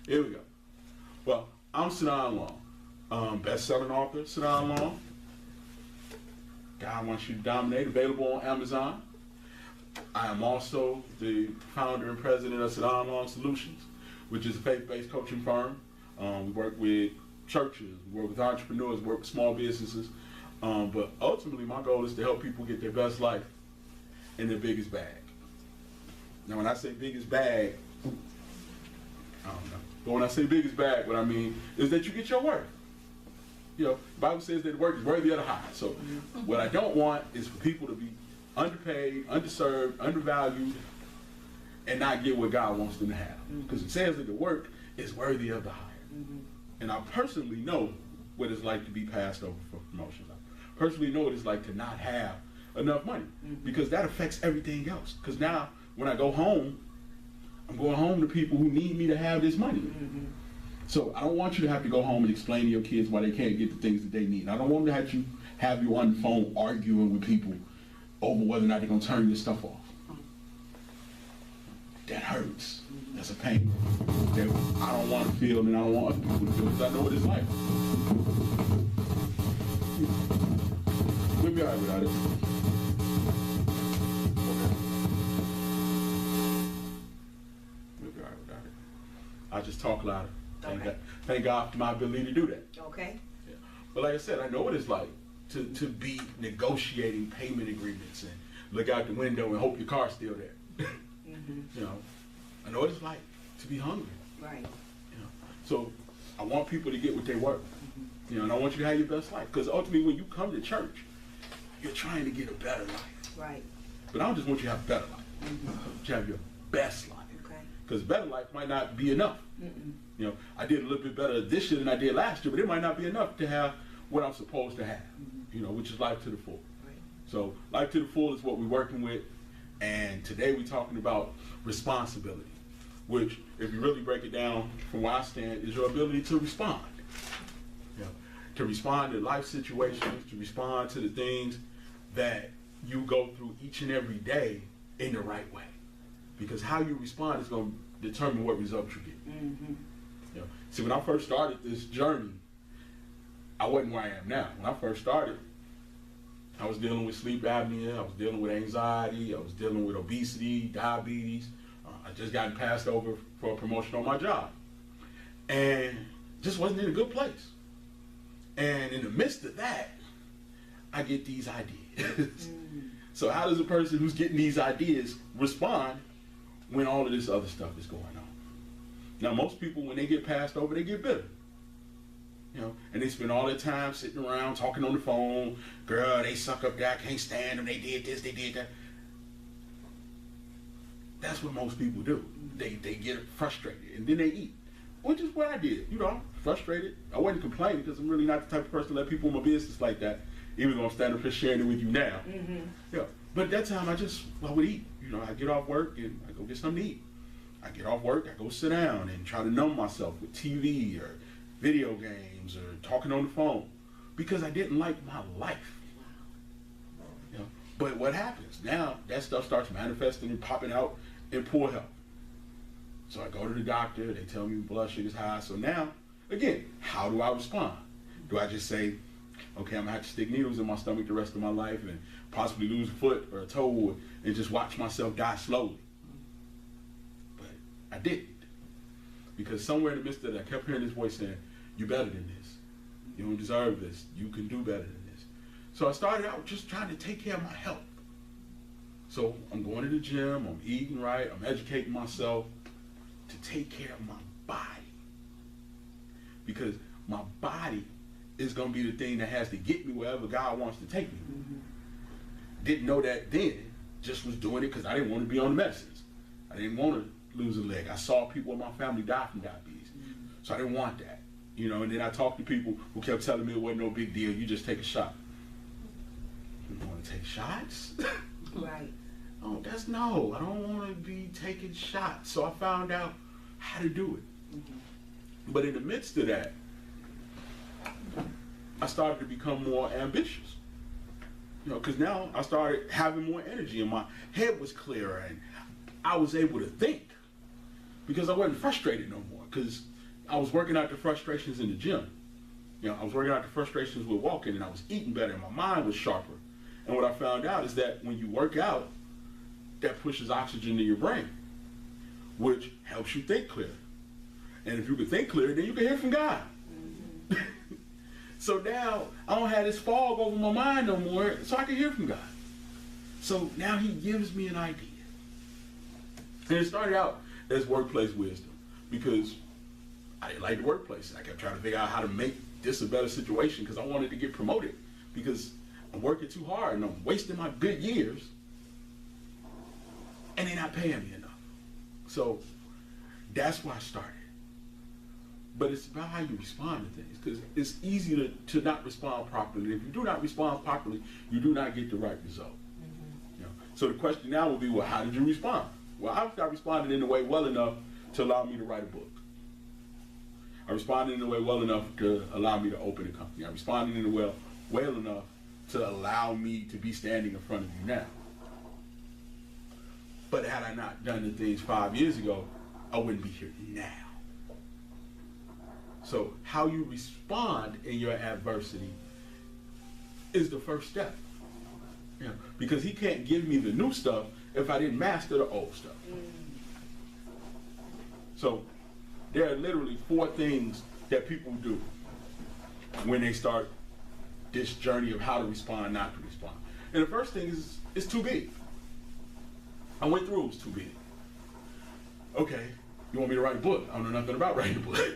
Here we go. Well, I'm Sinan Long, best-selling author, Sinan Long. God Wants You to Dominate, available on Amazon. I am also the founder and president of Sinan Long Solutions, which is a faith-based coaching firm. We work with churches, we work with entrepreneurs, we work with small businesses. But ultimately, my goal is to help people get their best life in their biggest bag. Now, when I say biggest bag, I don't know. But when I say biggest bag, what I mean is that you get your worth. You know, the Bible says that work is worthy of the hire. So what I don't want is for people to be underpaid, underserved, undervalued, and not get what God wants them to have. Because it says that the work is worthy of the hire. And I personally know what it's like to be passed over for promotions. I personally know what it's like to not have enough money, because that affects everything else. Because now when I go home, I'm going home to people who need me to have this money. So I don't want you to have to go home and explain to your kids why they can't get the things that they need. I don't want to have you on the phone arguing with people over whether or not they're going to turn your stuff off. That hurts. That's a pain that I don't want to feel, and I don't want other people to feel, because I know what it's like. We'll be all right without it. We'll be all right without it. I just talk louder. Thank God for my ability to do that. Okay. Yeah. But like I said, I know what it's like to be negotiating payment agreements and look out the window and hope your car's still there. You know, I know what it's like to be hungry. Right. You know, so I want people to get what they worth. You know, and I want you to have your best life, because ultimately, when you come to church, you're trying to get a better life. Right. But I don't just want you to have a better life. I want you to have your best life. Okay. Because better life might not be enough. You know, I did a little bit better this year than I did last year, but it might not be enough to have what I'm supposed to have. You know, which is life to the full. Right. So life to the full is what we're working with, and today we're talking about responsibility, which, if you really break it down from where I stand, is your ability to respond. You know, to respond to life situations, to respond to the things that you go through each and every day in the right way. Because how you respond is going to determine what results you get. You know, see, when I first started this journey, I wasn't where I am now. When I first started, I was dealing with sleep apnea, I was dealing with anxiety, I was dealing with obesity, diabetes. I just gotten passed over for a promotion on my job, and just wasn't in a good place. And in the midst of that, I get these ideas. So how does a person who's getting these ideas respond when all of this other stuff is going on? Now, most people, when they get passed over, they get bitter. You know, and they spend all their time sitting around talking on the phone. Girl, they suck up there, I can't stand them, they did this, they did that. That's what most people do. They get frustrated, and then they eat, which is what I did. You know, I'm frustrated. I wasn't complaining, because I'm really not the type of person to let people in my business like that, even though I'm standing up here sharing it with you now. Yeah. But at that time, I would eat. You know, I get off work and I go get something to eat. I get off work, I go sit down and try to numb myself with TV or video games or talking on the phone, because I didn't like my life. You know, but what happens now? That stuff starts manifesting and popping out in poor health. So I go to the doctor. They tell me blood sugar's high. So now, again, how do I respond? Do I just say, okay, I'm gonna have to stick needles in my stomach the rest of my life and possibly lose a foot or a toe and just watch myself die slowly? But I didn't, because somewhere in the midst of that, I kept hearing this voice saying, "You're better than this. You don't deserve this. You can do better than this." So I started out just trying to take care of my health. So I'm going to the gym, I'm eating right, I'm educating myself to take care of my body. Because my body is going to be the thing that has to get me wherever God wants to take me. Didn't know that then, just was doing it because I didn't want to be on the medicines. I didn't want to lose a leg. I saw people in my family die from diabetes. So I didn't want that. You know, and then I talked to people who kept telling me it wasn't no big deal, you just take a shot. You want to take shots? Right. Oh, I don't want to be taking shots. So I found out how to do it. But in the midst of that, I started to become more ambitious. You know, because now I started having more energy and my head was clearer and I was able to think, because I wasn't frustrated no more. Because I was working out the frustrations in the gym. I was working out the frustrations with walking, and I was eating better, and my mind was sharper. And what I found out is that when you work out, that pushes oxygen to your brain, which helps you think clear. And if you can think clear, then you can hear from God. So now I don't have this fog over my mind no more, so I can hear from God. So now he gives me an idea. And it started out as workplace wisdom, because I didn't like the workplace. I kept trying to figure out how to make this a better situation, because I wanted to get promoted, because I'm working too hard and I'm wasting my good years and they're not paying me enough. So that's why I started. But it's about how you respond to things, because it's easy to not respond properly. If you do not respond properly, you do not get the right result. So the question now will be, well, how did you respond? Well, I responded in a way well enough to allow me to write a book. I responded in a way well enough to allow me to open a company. I responded in a way well enough to allow me to be standing in front of you now. But had I not done the things 5 years ago, I wouldn't be here now. So how you respond in your adversity is the first step. Because he can't give me the new stuff if I didn't master the old stuff. So there are literally 4 things that people do when they start this journey of how to respond, not to respond. And the first thing is, it's too big. I went through, it was too big. Okay, you want me to write a book? I don't know nothing about writing a book.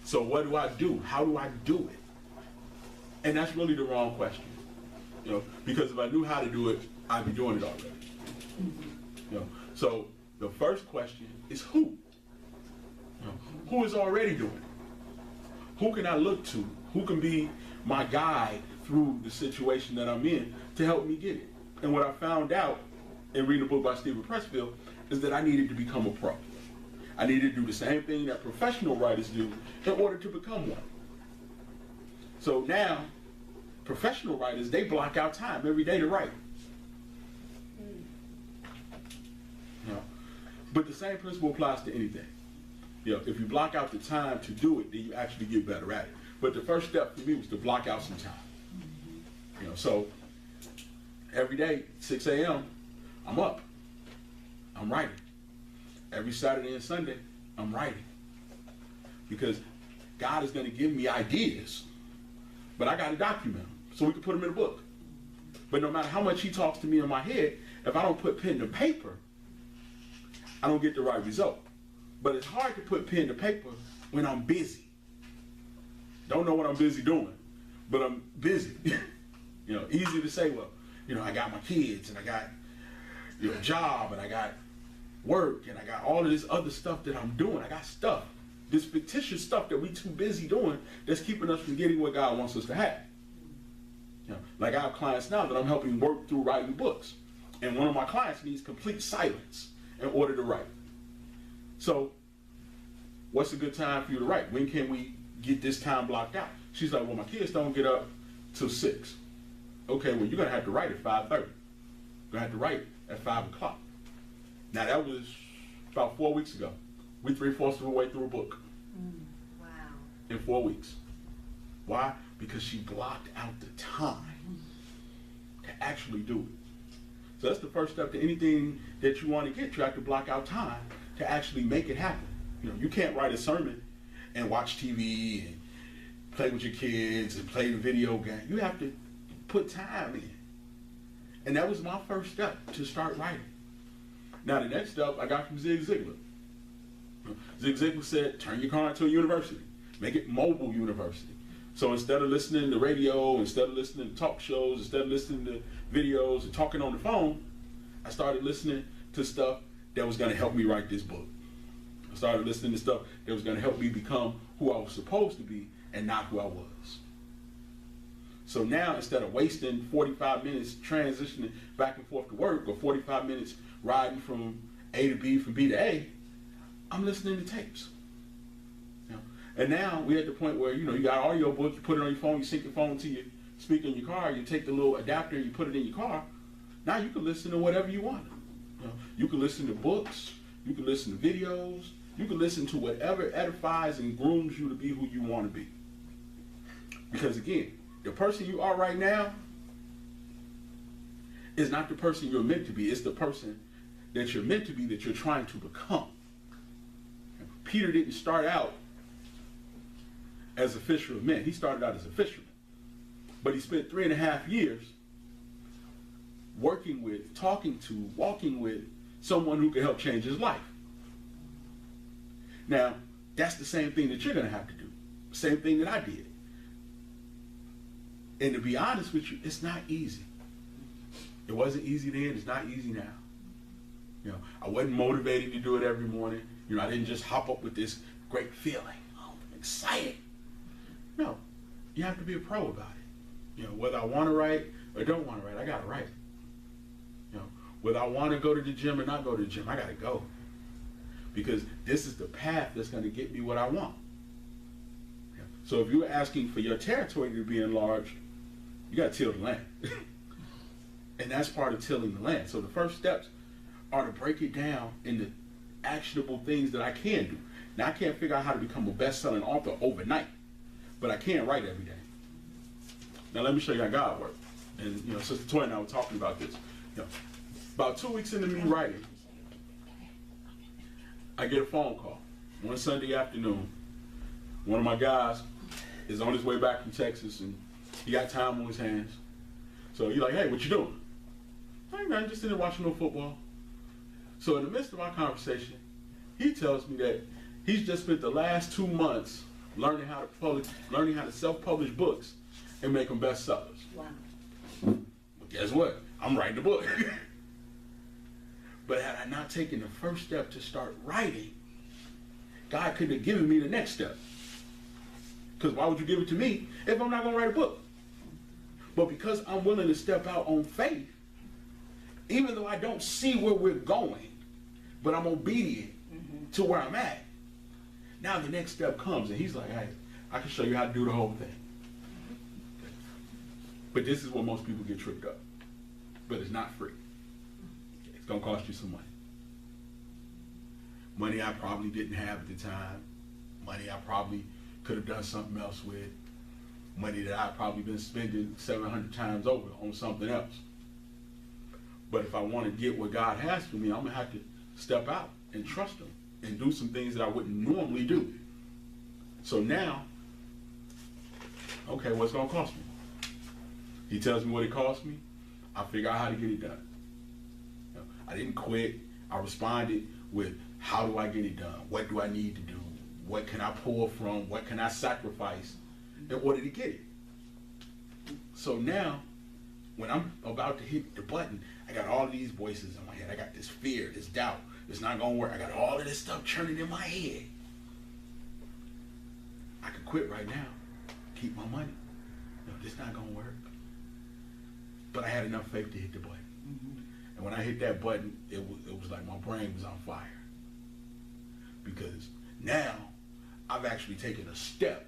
So what do I do? How do I do it? And that's really the wrong question. Because if I knew how to do it, I'd be doing it already. So the first question is who? Who is already doing it? Who can I look to? Who can be my guide through the situation that I'm in to help me get it? And what I found out in reading a book by Stephen Pressfield is that I needed to become a pro. I needed to do the same thing that professional writers do in order to become one. So now, professional writers, they block out time every day to write. But the same principle applies to anything. If you block out the time to do it, then you actually get better at it. But the first step for me was to block out some time. So every day, 6 a.m., I'm up. I'm writing. Every Saturday and Sunday, I'm writing. Because God is going to give me ideas, but I got to document them so we can put them in a book. But no matter how much he talks to me in my head, if I don't put pen to paper, I don't get the right result. But it's hard to put pen to paper when I'm busy. Don't know what I'm busy doing, but I'm busy. Easy to say, well, I got my kids and I got a job and I got work and I got all of this other stuff that I'm doing. I got stuff, this fictitious stuff that we too busy doing that's keeping us from getting what God wants us to have. Like I have clients now that I'm helping work through writing books. And one of my clients needs complete silence in order to write. So what's a good time for you to write? When can we get this time blocked out? She's like, well, my kids don't get up till 6. Okay, well, you're going to have to write at 5:30. You're going to have to write at 5 o'clock. Now, that was about 4 weeks ago. We 3/4 of the way through a book. Wow. In 4 weeks. Why? Because she blocked out the time to actually do it. So that's the first step to anything that you want to get. You have to block out time to actually make it happen. You can't write a sermon and watch TV and play with your kids and play the video game. You have to put time in. And that was my first step to start writing. Now the next step I got from Zig Ziglar. Zig Ziglar said, turn your car into a university. Make it mobile university. So instead of listening to radio, instead of listening to talk shows, instead of listening to videos and talking on the phone, I started listening to stuff that was going to help me write this book. I started listening to stuff that was going to help me become who I was supposed to be and not who I was. So now, instead of wasting 45 minutes transitioning back and forth to work, or 45 minutes riding from A to B, from B to A, I'm listening to tapes. And now we're at the point where, you got an audio book, you put it on your phone, you sync your phone to your speaker in your car, you take the little adapter and you put it in your car. Now you can listen to whatever you want. You can listen to books, you can listen to videos, You can listen to whatever edifies and grooms you to be who you want to be. Because again, the person you are right now is not the person you're meant to be. It's the person that you're meant to be, that you're trying to become. Peter didn't start out as a fisher of men. He started out as a fisherman. But he spent 3.5 years working with, talking to, walking with someone who could help change his life. Now, that's the same thing that you're going to have to do. Same thing that I did. And to be honest with you, it's not easy. It wasn't easy then. It's not easy now. You know, I wasn't motivated to do it every morning. You know, I didn't just hop up with this great feeling. Oh, I'm excited. No, you have to be a pro about it. You know, whether I want to write or don't want to write, I got to write. You know, whether I want to go to the gym or not go to the gym, I got to go. Because this is the path that's going to get me what I want. Yeah. So if you're asking for your territory to be enlarged, you got to till the land. And that's part of tilling the land. So the first steps are to break it down into actionable things that I can do. Now, I can't figure out how to become a best-selling author overnight, but I can write every day. Now, let me show you how God works. And, you know, Sister Toy and I were talking about this. You know, about 2 weeks into me writing, I get a phone call one Sunday afternoon. One of my guys is on his way back from Texas, and he got time on his hands. So he's like, hey, what you doing? Hey, man, just sitting there watching no football. So in the midst of our conversation, he tells me that he's just spent the last 2 months learning how to self-publish books and make them bestsellers. Wow. Well, guess what? I'm writing a book. But had I not taken the first step to start writing, God couldn't have given me the next step. Because why would you give it to me if I'm not going to write a book? But because I'm willing to step out on faith, even though I don't see where we're going, but I'm obedient to where I'm at, now the next step comes, and he's like, hey, I can show you how to do the whole thing. But this is where most people get tripped up. But it's not free. It's going to cost you some money. Money I probably didn't have at the time. Money I probably could have done something else with. Money that I've probably been spending 700 times over on something else. But if I want to get what God has for me, I'm going to have to step out and trust Him and do some things that I wouldn't normally do. So now, okay, what's going to cost me? He tells me what it costs me. I figure out how to get it done. You know, I didn't quit. I responded with, how do I get it done? What do I need to do? What can I pull from? What can I sacrifice in order to get it? So now, when I'm about to hit the button, I got all of these voices in my head. I got this fear, this doubt. It's not going to work. I got all of this stuff churning in my head. I could quit right now, keep my money. No, this not going to work. But I had enough faith to hit the button. And when I hit that button, it was like my brain was on fire. Because now I've actually taken a step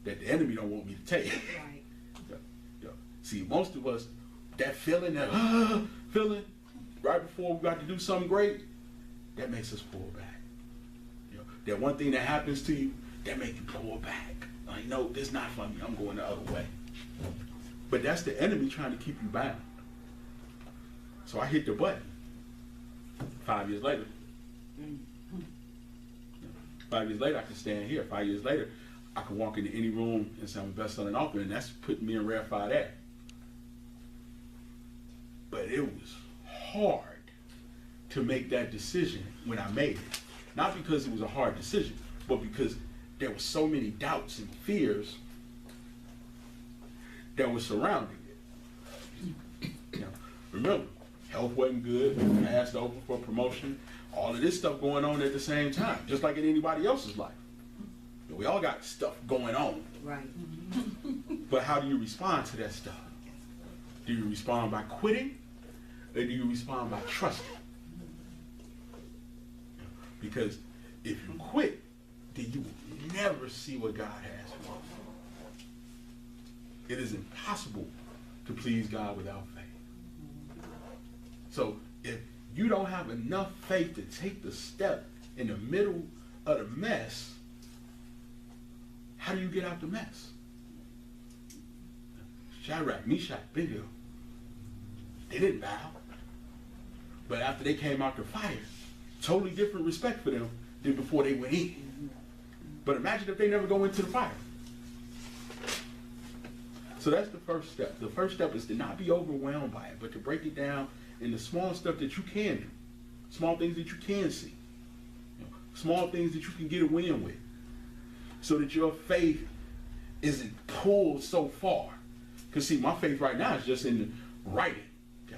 that the enemy don't want me to take. Right. See, most of us, that feeling, feeling right before we got to do something great, that makes us pull back. You know, that one thing that happens to you, that makes you pull back. Like, no, this is not for me. I'm going the other way. But that's the enemy trying to keep you bound. So I hit the button. 5 years later. 5 years later, I can stand here. 5 years later, I can walk into any room and say I'm a best-selling author, and that's putting me in rarefied air. But it was hard to make that decision when I made it. Not because it was a hard decision, but because there were so many doubts and fears that were surrounding it. You know, remember, health wasn't good, we passed over for promotion, all of this stuff going on at the same time, just like in anybody else's life. We all got stuff going on. Right. But how do you respond to that stuff? Do you respond by quitting, or do you respond by trusting? Because if you quit, then you will never see what God has for you. It is impossible to please God without faith. So if you don't have enough faith to take the step in the middle of the mess, how do you get out the mess? Shadrach, Meshach, Abednego, they didn't bow. But after they came out the fire, totally different respect for them than before they went in. But imagine if they never go into the fire. So that's the first step. The first step is to not be overwhelmed by it, but to break it down into small stuff that you can do, small things that you can see, small things that you can get a win with, so that your faith isn't pulled so far. Because see, my faith right now is just in the writing.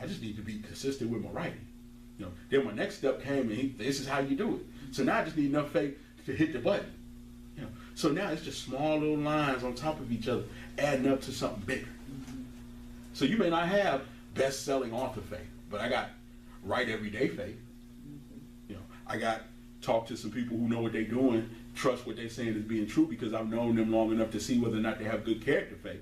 I just need to be consistent with my writing. Then my next step came, and this is how you do it. So now I just need enough faith to hit the button. So now it's just small little lines on top of each other, adding up to something bigger. So you may not have best-selling author faith, but I got write everyday faith. I got talk to some people who know what they're doing, trust what they're saying is being true because I've known them long enough to see whether or not they have good character faith.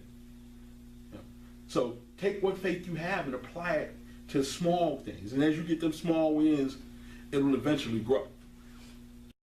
So take what faith you have and apply it to small things. And as you get them small wins, it will eventually grow.